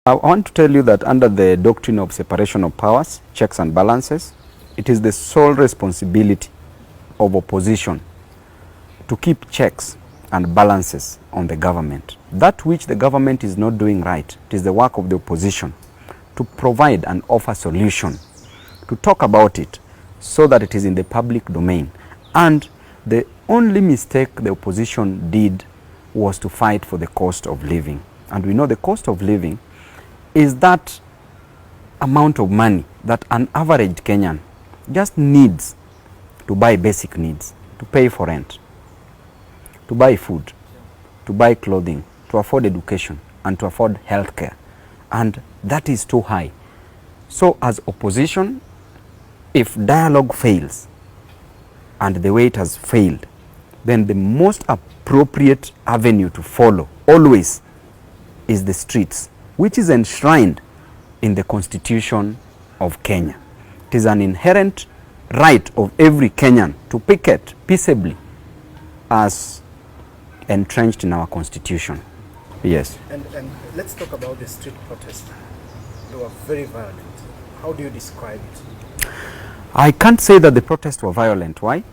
I want to tell you that under the doctrine of separation of powers, checks and balances, it is the sole responsibility of opposition to keep checks and balances on the government. That which the government is not doing right, it is the work of the opposition to provide and offer solution, to talk about it so that it is in the public domain. And the only mistake the opposition did was to fight for the cost of living. And we know the cost of living is that amount of money that an average Kenyan just needs to buy basic needs, to pay for rent, to buy food, to buy clothing, to afford education, and to afford health care. And that is too high. So as opposition, if dialogue fails, and the way it has failed, then the most appropriate avenue to follow always is the streets, which is enshrined in the Constitution of Kenya. It is an inherent right of every Kenyan to picket peaceably as entrenched in our Constitution. Yes. And let's talk about the street protest. They were very violent. How do you describe it? I can't say that the protests were violent. Why?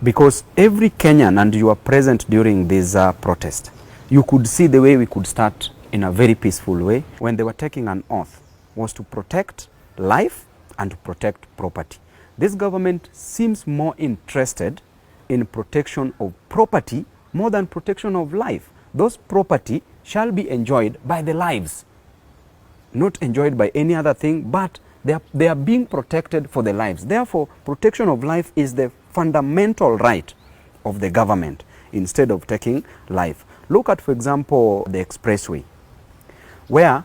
Because every Kenyan, and you were present during this protest, you could see the way we could start in a very peaceful way when they were taking an oath was to protect life and to protect property. This government seems more interested in protection of property more than protection of life. Those property shall be enjoyed by the lives, not enjoyed by any other thing, but they are being protected for the lives. Therefore, protection of life is the fundamental right of the government instead of taking life. Look at, for example, the expressway, where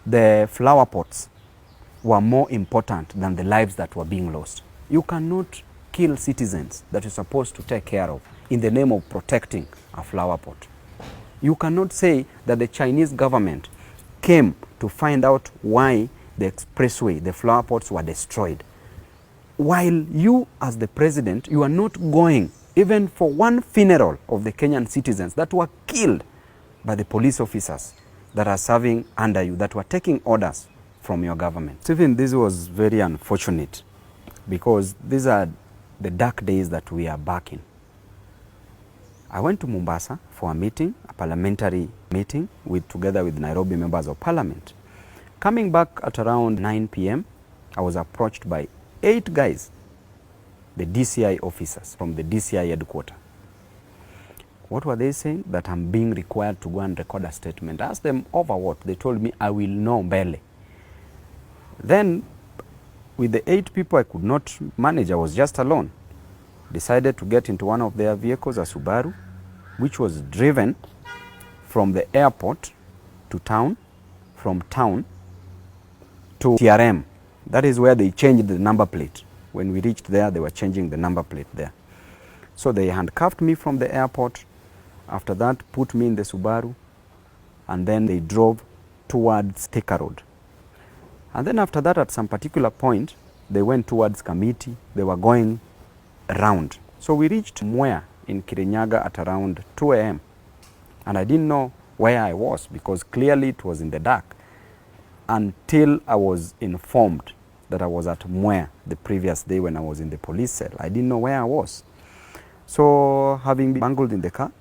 the flower pots were more important than the lives that were being lost. You cannot kill citizens that you're supposed to take care of in the name of protecting a flower pot. You cannot say that the Chinese government came to find out why the expressway, the flower pots were destroyed, while you as the president, you are not going even for one funeral of the Kenyan citizens that were killed by the police officers that are serving under you, that were taking orders from your government. Even this was very unfortunate because these are the dark days that we are back in. I went to Mombasa for a meeting, a parliamentary meeting together with Nairobi members of parliament. Coming back at around 9 p.m., I was approached by 8 guys, the DCI officers from the DCI headquarters. What were they saying? That I'm being required to go and record a statement. I asked them over what? They told me I will know mbele. Then, with the 8 people I could not manage, I was just alone. Decided to get into one of their vehicles, a Subaru, which was driven from the airport to town, from town to TRM. That is where they changed the number plate. When we reached there, they were changing the number plate there. So they handcuffed me from the airport. After that, put me in the Subaru, and then they drove towards Thika Road. And then after that, at some particular point, they went towards Kamiti. They were going around. So we reached Mwea in Kirinyaga at around 2 a.m. And I didn't know where I was because clearly it was in the dark until I was informed that I was at Mwea the previous day when I was in the police cell. I didn't know where I was. So having been bungled in the car,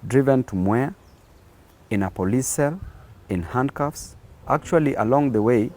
driven to Mwea in a police cell, in handcuffs, actually along the way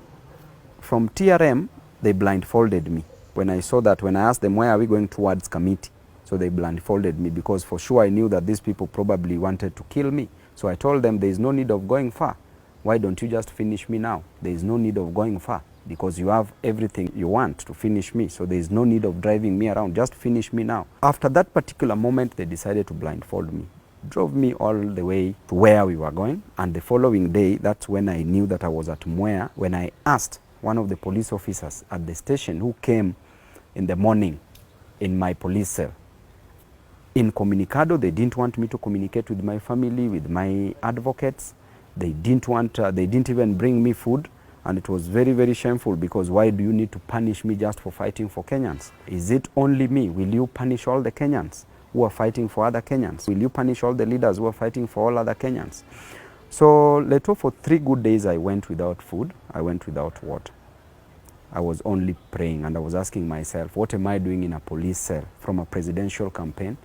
from TRM, they blindfolded me. When I saw that, when I asked them, where are we going towards Kamiti? So they blindfolded me because for sure I knew that these people probably wanted to kill me. So I told them there is no need of going far. Why don't you just finish me now? There is no need of going far because you have everything you want to finish me. So there is no need of driving me around. Just finish me now. After that particular moment, they decided to blindfold me. Drove me all the way to where we were going. And the following day, that's when I knew that I was at Mwea, when I asked one of the police officers at the station who came in the morning in my police cell. In Communicado, they didn't want me to communicate with my family, with my advocates. They didn't even bring me food. And it was very, very shameful because why do you need to punish me just for fighting for Kenyans? Is it only me? Will you punish all the Kenyans who are fighting for other Kenyans? Will you punish all the leaders who are fighting for all other Kenyans? So Leto, for 3 good days, I went without food. I went without water. I was only praying, and I was asking myself, what am I doing in a police cell? From a presidential campaign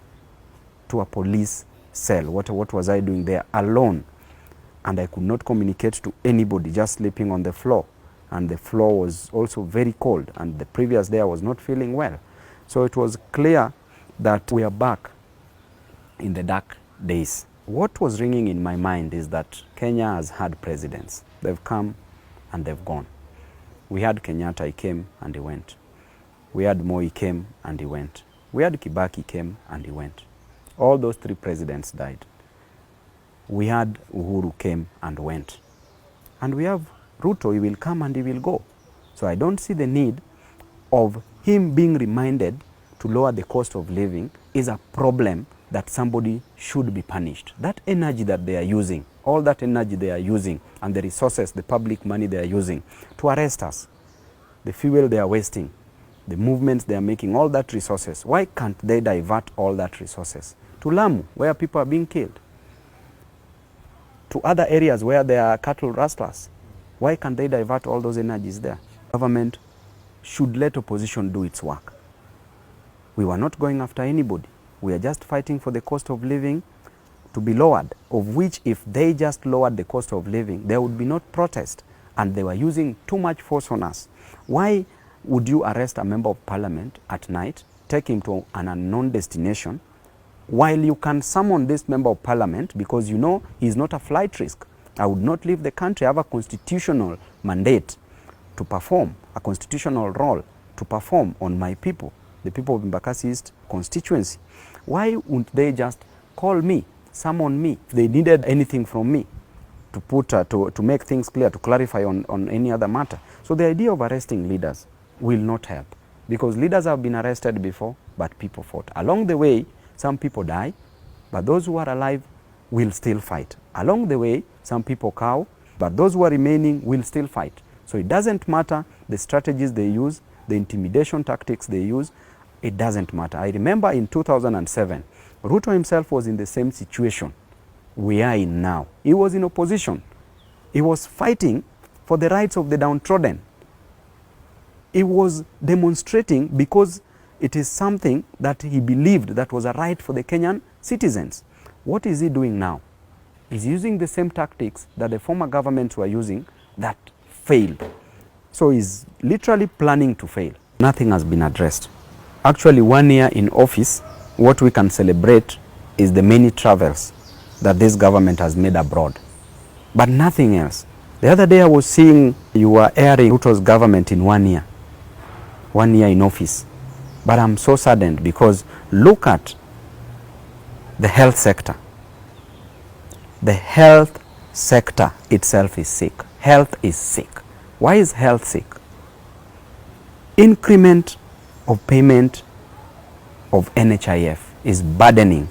to a police cell. What was I doing there alone? And I could not communicate to anybody, just sleeping on the floor. And the floor was also very cold, and the previous day I was not feeling well. So it was clear that we are back in the dark days. What was ringing in my mind is that Kenya has had presidents. They've come and they've gone. We had Kenyatta, he came and he went. We had Moi, he came and he went. We had Kibaki, he came and he went. All those 3 presidents died. We had Uhuru, came and went. And we have Ruto, he will come and he will go. So I don't see the need of him being reminded to lower the cost of living is a problem that somebody should be punished. That energy that they are using, all that energy they are using, and the resources, the public money they are using to arrest us, the fuel they are wasting, the movements they are making, all that resources, why can't they divert all that resources to Lamu, where people are being killed? To other areas where there are cattle rustlers, why can't they divert all those energies there? Government should let opposition do its work. We were not going after anybody. We are just fighting for the cost of living to be lowered, of which if they just lowered the cost of living, there would be no protest, and they were using too much force on us. Why would you arrest a member of parliament at night, take him to an unknown destination, while you can summon this member of parliament because you know he's not a flight risk? I would not leave the country. I have a constitutional mandate to perform, a constitutional role to perform on my people, the people of Embakasi East constituency. Why wouldn't they just call me, summon me, if they needed anything from me to put to make things clear, to clarify on any other matter? So the idea of arresting leaders will not help, because leaders have been arrested before, but people fought. Along the way, some people die, but those who are alive will still fight. Along the way, some people cow, but those who are remaining will still fight. So it doesn't matter the strategies they use, the intimidation tactics they use, it doesn't matter. I remember in 2007, Ruto himself was in the same situation we are in now. He was in opposition. He was fighting for the rights of the downtrodden. He was demonstrating because it is something that he believed that was a right for the Kenyan citizens. What is he doing now? He's using the same tactics that the former governments were using that failed. So he's literally planning to fail. Nothing has been addressed. Actually, 1 year in office, what we can celebrate is the many travels that this government has made abroad, but nothing else. The other day I was seeing you were airing Ruto's government in 1 year. 1 year in office. But I'm so saddened because look at the health sector. The health sector itself is sick. Health is sick. Why is health sick? Increment of payment of NHIF is burdening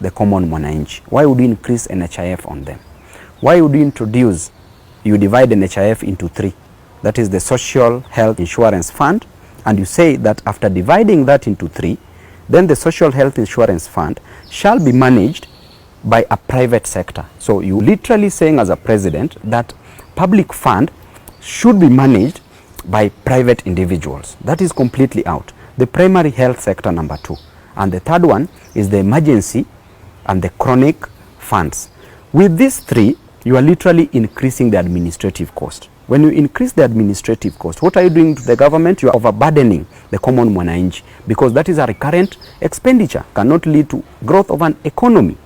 the common mwananchi. Why would you increase NHIF on them? Why would you divide NHIF into 3? That is the Social Health Insurance Fund, and you say that after dividing that into 3, then the Social Health Insurance Fund shall be managed by a private sector. So you literally saying as a president that public fund should be managed by private individuals. That is completely out. The primary health sector, number 2. And the third one is the emergency and the chronic funds. With these 3, you are literally increasing the administrative cost. When you increase the administrative cost, what are you doing to the government? You are overburdening the common mwananchi, because that is a recurrent expenditure, cannot lead to growth of an economy.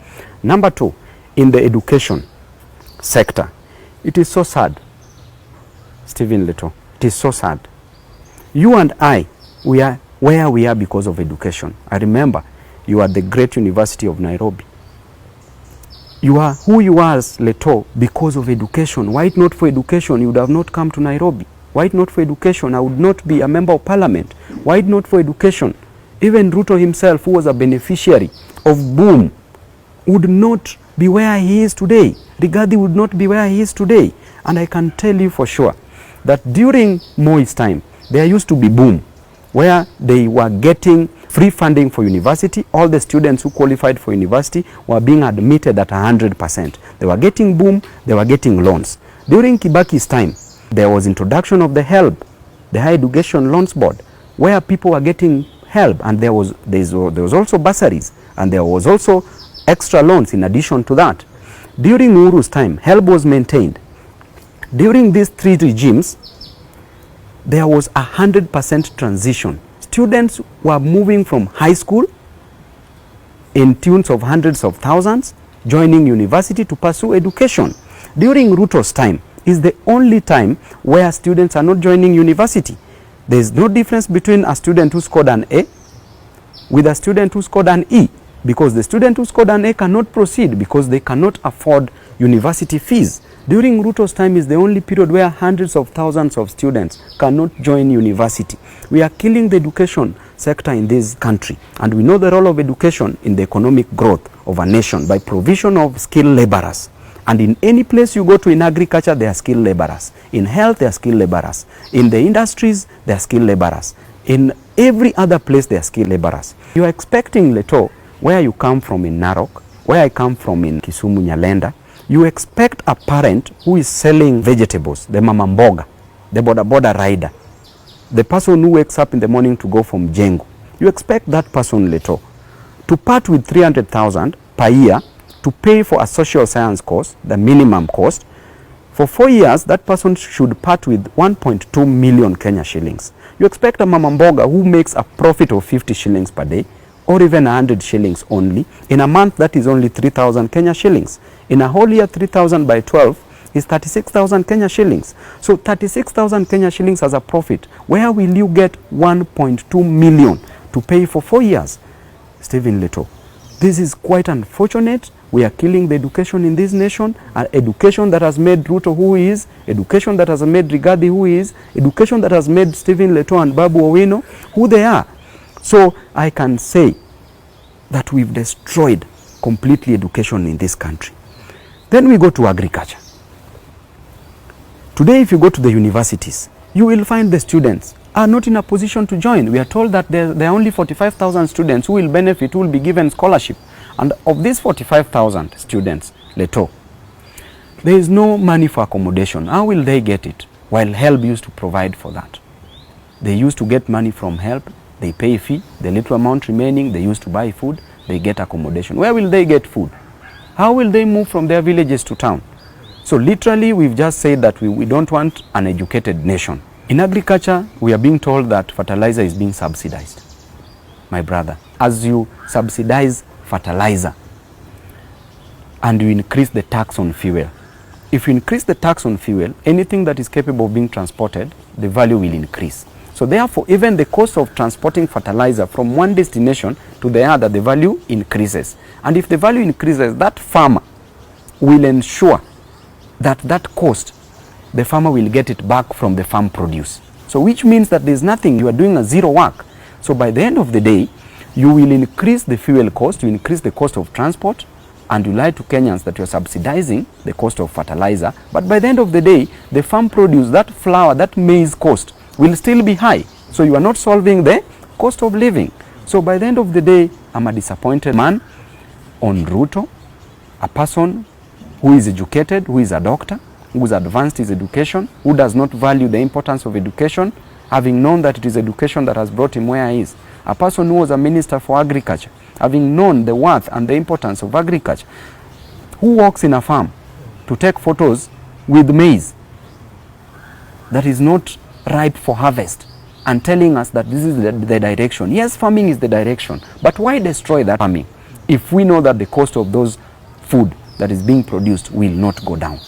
Number 2, in the education sector, it is so sad, Stephen Leto, it is so sad. You and I, we are where we are because of education. I remember you are at the great University of Nairobi. You are who you are as Leto because of education. Why not for education, you would have not come to Nairobi. Why not for education, I would not be a member of parliament. Why not for education? Even Ruto himself, who was a beneficiary of boom, would not be where he is today. Rigathi would not be where he is today. And I can tell you for sure that during Moi's time, there used to be boom, where they were getting free funding for university. All the students who qualified for university were being admitted at 100%. They were getting boom, they were getting loans. During Kibaki's time, there was introduction of the HELB, the Higher Education Loans Board, where people were getting help, and there was also bursaries, and there was also extra loans in addition to that. During Uhuru's time, HELB was maintained. During these three regimes, there was 100% transition. Students were moving from high school in tunes of hundreds of thousands, joining university to pursue education. During Ruto's time is the only time where students are not joining university. There is no difference between a student who scored an A with a student who scored an E, because the student who scored an A cannot proceed because they cannot afford university fees. During Ruto's time is the only period where hundreds of thousands of students cannot join university. We are killing the education sector in this country, and we know the role of education in the economic growth of a nation by provision of skilled laborers. And in any place you go to in agriculture, there are skilled laborers. In health, there are skilled laborers. In the industries, there are skilled laborers. In every other place, there are skilled laborers. You are expecting, Leto, where you come from in Narok, where I come from in Kisumu, Nyalenda, you expect a parent who is selling vegetables, the mama mboga, the boda rider, the person who wakes up in the morning to go from Jengo. You expect that person, Leto, to part with 300,000 per year to pay for a social science course, the minimum cost. For 4 years, that person should part with 1.2 million Kenya shillings. You expect a mama mboga who makes a profit of 50 shillings per day, or even 100 shillings only. In a month, that is only 3,000 Kenya shillings. In a whole year, 3,000 by 12 is 36,000 Kenya shillings. So 36,000 Kenya shillings as a profit. Where will you get 1.2 million to pay for 4 years? Stephen Leto, this is quite unfortunate. We are killing the education in this nation, an education that has made Ruto who he is, education that has made Rigathi who he is, education that has made Stephen Leto and Babu Owino who they are. So I can say that we've destroyed completely education in this country. Then we go to agriculture. Today, if you go to the universities, you will find the students are not in a position to join. We are told that there are only 45,000 students who will benefit, who will be given scholarship. And of these 45,000 students, Leto, there is no money for accommodation. How will they get it? While HELB used to provide for that. They used to get money from HELB. They pay a fee. The little amount remaining, they used to buy food. They get accommodation. Where will they get food? How will they move from their villages to town? So literally, we've just said that we don't want an educated nation. In agriculture, we are being told that fertilizer is being subsidized. My brother, as you subsidize fertilizer and you increase the tax on fuel, if you increase the tax on fuel, anything that is capable of being transported, the value will increase. So therefore, even the cost of transporting fertilizer from one destination to the other, the value increases. And if the value increases, that farmer will ensure that that cost, the farmer will get it back from the farm produce. So which means that there's nothing, you are doing a zero work. So by the end of the day, you will increase the fuel cost, you increase the cost of transport, and you lie to Kenyans that you're subsidizing the cost of fertilizer. But by the end of the day, the farm produce, that flour, that maize cost will still be high. So you are not solving the cost of living. So by the end of the day, I'm a disappointed man on Ruto, a person who is educated, who is a doctor, who has advanced his education, who does not value the importance of education, having known that it is education that has brought him where he is. A person who was a minister for agriculture, having known the worth and the importance of agriculture, who walks in a farm to take photos with maize that is not ripe for harvest and telling us that this is the direction. Yes, farming is the direction, but why destroy that farming if we know that the cost of those food that is being produced will not go down?